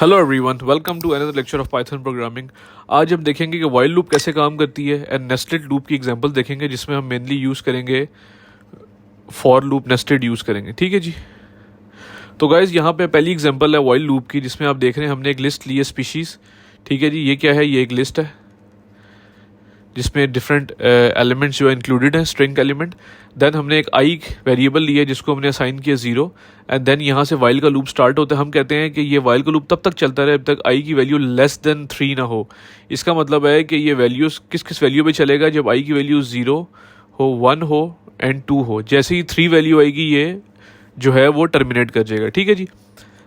Hello everyone, welcome to another lecture of Python programming. आज हम देखेंगे कि वाइल लूप कैसे काम करती है एंड नेस्टेड लूप की एग्जांपल देखेंगे, जिसमें हम मेनली यूज़ करेंगे फॉर लूप, नेस्टेड यूज़ करेंगे। ठीक है जी। तो गाइज यहाँ पे पहली एग्जांपल है वाइल लूप की, जिसमें आप देख रहे हैं हमने एक लिस्ट ली है स्पीशीज़। ठीक है जी, ये क्या है? ये एक लिस्ट है जिसमें डिफरेंट एलिमेंट्स जो है इंक्लूडेड हैं, स्ट्रिंग एलिमेंट। देन हमने एक आई वेरिएबल लिया है जिसको हमने असाइन किया 0, एंड देन यहाँ से वाइल का लूप स्टार्ट होता है। हम कहते हैं कि ये वाइल का लूप तब तक चलता रहे जब तक आई की वैल्यू लेस देन 3 ना हो। इसका मतलब है कि ये वैल्यूज किस किस वैल्यू पे चलेगा? जब आई की वैल्यू 0 हो, 1 हो एंड 2 हो। जैसे ही 3 वैल्यू आएगी ये जो है वो टर्मिनेट कर जाएगा। ठीक है जी।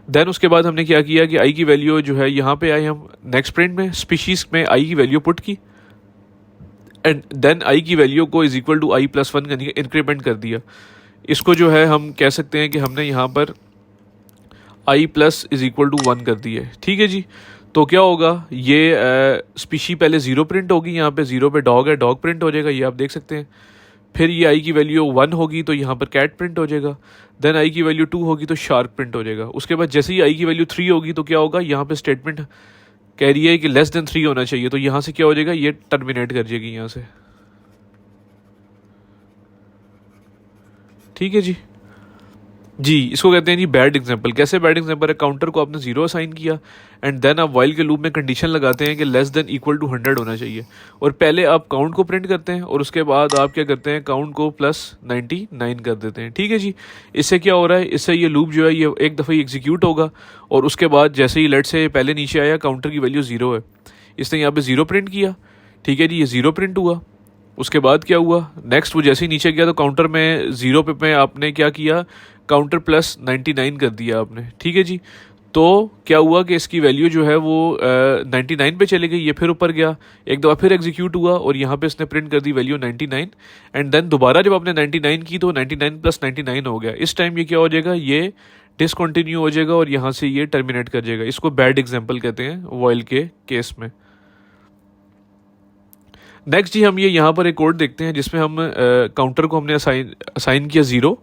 देन उसके बाद हमने क्या किया कि आई की वैल्यू जो है यहाँ पे आई, हम नेक्स्ट प्रिंट में स्पीशीज में आई की वैल्यू पुट की, एंड देन आई की वैल्यू को is equal to I plus 1 increment कर दिया। इसको जो है हम कह सकते हैं कि हमने यहाँ पर आई प्लस इज इक्वल टू 1 कर दिया है। ठीक है जी। तो क्या होगा? ये स्पीशी पहले 0 प्रिंट होगी, यहाँ पे 0 पे डॉग है, डॉग प्रिंट हो जाएगा, ये आप देख सकते हैं। फिर ये आई की वैल्यू 1 होगी तो यहाँ पर कैट प्रिंट हो जाएगा। देन आई की वैल्यू 2 होगी तो शार्क प्रिंट हो जाएगा। उसके बाद जैसे ही आई की वैल्यू 3 होगी तो क्या होगा? यहाँ पे स्टेटमेंट कह रही है कि लेस देन 3 होना चाहिए, तो यहाँ से क्या हो जाएगा? ये टर्मिनेट कर जाएगी यहाँ से। ठीक है जी। जी, इसको कहते हैं जी बैड एग्जांपल। कैसे बैड एग्जांपल है? काउंटर को आपने 0 असाइन किया एंड देन आप वाइल के लूप में कंडीशन लगाते हैं कि लेस देन इक्वल टू 100 होना चाहिए, और पहले आप काउंट को प्रिंट करते हैं और उसके बाद आप क्या करते हैं? काउंट को प्लस 99 कर देते हैं। ठीक है जी। इससे क्या हो रहा है? इससे ये लूप जो है ये एक दफ़ा ही एग्जीक्यूट होगा, और उसके बाद जैसे ही लेट से पहले नीचे आया, काउंटर की वैल्यू 0 है, इसने यहाँ पे 0 प्रिंट किया। ठीक है जी, ये 0 प्रिंट हुआ। उसके बाद क्या हुआ? नेक्स्ट वो जैसे ही नीचे गया तो काउंटर में 0 पे आपने क्या किया? काउंटर प्लस 99 कर दिया आपने। ठीक है जी। तो क्या हुआ कि इसकी वैल्यू जो है वो 99 पे चली गई। ये फिर ऊपर गया, एक दफ़ा फिर एग्जीक्यूट हुआ और यहाँ पे इसने प्रिंट कर दी वैल्यू 99, एंड देन दोबारा जब आपने 99 की तो 99 प्लस 99 हो गया। इस टाइम ये क्या हो जाएगा? ये डिसकंटिन्यू हो जाएगा और यहाँ से ये टर्मिनेट कर जाएगा। इसको बैड एग्जाम्पल कहते हैं वॉइल के केस में। नेक्स्ट जी, हम ये यहाँ पर एक कोड देखते हैं जिसमें हम काउंटर को हमने असाइन किया 0,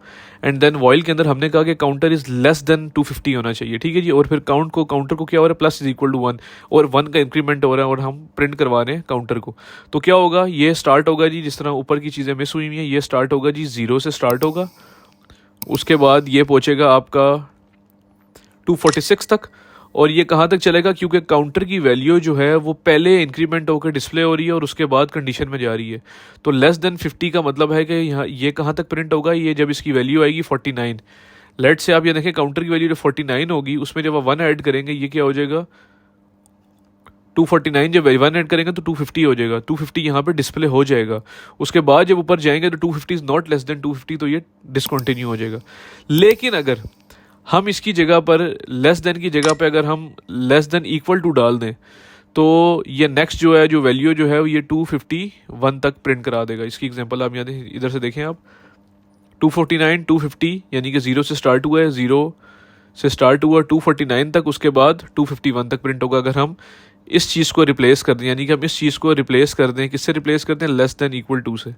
एंड देन वॉइल के अंदर हमने कहा कि काउंटर इज लेस देन 250 होना चाहिए। ठीक है जी। और फिर काउंटर को क्या हो रहा है? प्लस इज इक्वल टू 1, और 1 का इंक्रीमेंट हो रहा है और हम प्रिंट करवा रहे हैं काउंटर को। तो क्या होगा? ये स्टार्ट होगा जी, जिस तरह ऊपर की चीज़ें मिस हुई हुई हैं, ये स्टार्ट होगा जी 0 से स्टार्ट होगा। उसके बाद ये पहुँचेगा आपका 246 तक, और ये कहाँ तक चलेगा? क्योंकि काउंटर की वैल्यू जो है वो पहले इंक्रीमेंट होकर डिस्प्ले हो रही है और उसके बाद कंडीशन में जा रही है। तो लेस देन 50 का मतलब है कि यहाँ ये कहाँ तक प्रिंट होगा? ये जब इसकी वैल्यू आएगी 49। लेट से आप ये देखें, काउंटर की वैल्यू जब 49 होगी, उसमें जब आप 1 ऐड करेंगे, ये क्या हो जाएगा? 249 जब 1 ऐड करेंगे तो 250 हो जाएगा। 250 यहाँ पे डिस्प्ले हो जाएगा। उसके बाद जब ऊपर जाएंगे तो 250 इज नॉट लेस देन 250, तो ये डिसकंटिन्यू हो जाएगा। लेकिन अगर हम इसकी जगह पर लेस देन की जगह पे अगर हम लेस देन इक्वल टू डाल दें, तो ये नेक्स्ट जो है, जो वैल्यू जो है ये 251 तक प्रिंट करा देगा। इसकी एग्जांपल आप यहाँ इधर से देखें आप, 249 250, यानी कि 0 से स्टार्ट हुआ है, 0 से स्टार्ट हुआ 249 तक, उसके बाद 251 तक प्रिंट होगा। अगर हम इस चीज़ को रिप्लेस कर दें, यानी कि हम इस चीज़ को रिप्लेस कर दें, किससे रिप्लेस करते हैं? लेस देन इक्वल टू से,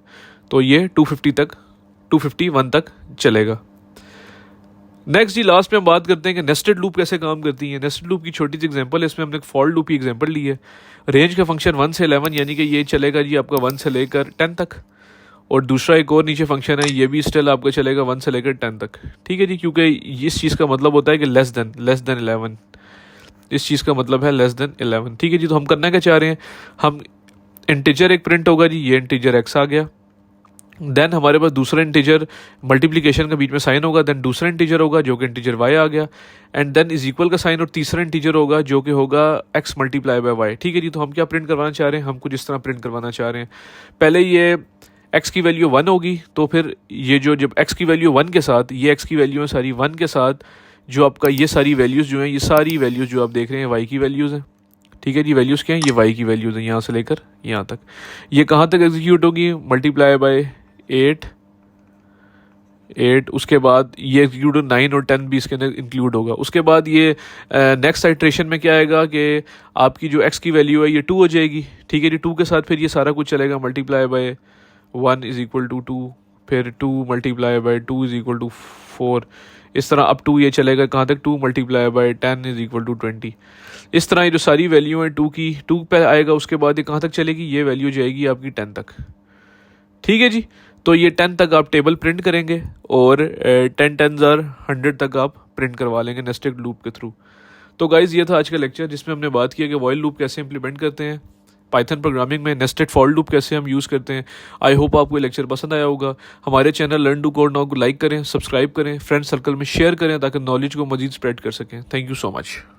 तो ये 251 तक चलेगा। नेक्स्ट जी, लास्ट में हम बात करते हैं कि नेस्टेड लूप कैसे काम करती है। नेस्टेड लूप की छोटी सी एग्जांपल है, इसमें हमने फॉर लूप की एग्जांपल ली है। रेंज का फंक्शन 1 से 11, यानी कि ये चलेगा जी आपका 1 से लेकर 10 तक, और दूसरा एक और नीचे फंक्शन है, ये भी स्टिल आपका चलेगा 1 से लेकर 10 तक। ठीक है जी। क्योंकि इस चीज़ का मतलब होता है कि लेस देन 11, इस चीज़ का मतलब है लेस देन 11। ठीक है जी। तो हम करना क्या चाह रहे हैं? हम इंटीजर एक प्रिंट होगा जी, ये इंटीजर एक्स आ गया। देन हमारे पास दूसरा इंटीजर मल्टीप्लिकेशन का बीच में साइन होगा, देन दूसरा इंटीजर होगा जो कि इंटीजर वाई आ गया, एंड देन इज इक्वल का साइन, और तीसरा इंटीजर होगा जो कि होगा एक्स मल्टीप्लाई बाय वाई। ठीक है जी। तो हम क्या प्रिंट करवाना चाह रहे हैं? हम कुछ इस तरह प्रिंट करवाना चाह रहे हैं। पहले ये एक्स की वैल्यू 1 होगी, तो फिर ये जो जब एक्स की वैल्यू 1 के साथ, ये एक्स की वैल्यू है सारी 1 के साथ, जो आपका ये सारी वैल्यूज़ जो हैं, ये सारी वैल्यूज़ जो आप देख रहे हैं वाई की वैल्यूज़ हैं। ठीक है जी। वैल्यूज़ क्या हैं? ये वाई की वैल्यूज़ हैं, यहाँ से लेकर यहाँ तक। ये कहाँ तक एग्जीक्यूट होगी? मल्टीप्लाई बाय 8, उसके बाद ये एग्जीक्यूट 9 और 10 भी इसके अंदर इंक्लूड होगा। उसके बाद ये नेक्स्ट आइट्रेशन में क्या आएगा कि आपकी जो x की वैल्यू है ये 2 हो जाएगी। ठीक है जी। 2 के साथ फिर ये सारा कुछ चलेगा, multiply by 1 is equal to 2, फिर 2 multiply by 2 is equal to 4, इस तरह अप टू ये चलेगा कहाँ तक, 2 multiply by 10 is equal to 20। इस तरह ये जो सारी वैल्यू है 2 की, 2 पे आएगा, उसके बाद ये कहाँ तक चलेगी, ये वैल्यू जाएगी आपकी 10 तक। ठीक है जी, तो ये 10 तक आप टेबल प्रिंट करेंगे और 10 10s आर 100 तक आप प्रिंट करवा लेंगे नेस्टेड लूप के थ्रू। तो गाइज़ ये था आज का लेक्चर जिसमें हमने बात किया कि वॉइल लूप कैसे इंप्लीमेंट करते हैं पाइथन प्रोग्रामिंग में, नेस्टेड फॉर लूप कैसे हम यूज़ करते हैं। आई होप आपको ये लेक्चर पसंद आया होगा। हमारे channel learn to code now को लाइक करें, सब्सक्राइब करें, फ्रेंड सर्कल में शेयर करें ताकि नॉलेज को मजीद स्प्रेड कर सकें। Thank you so much.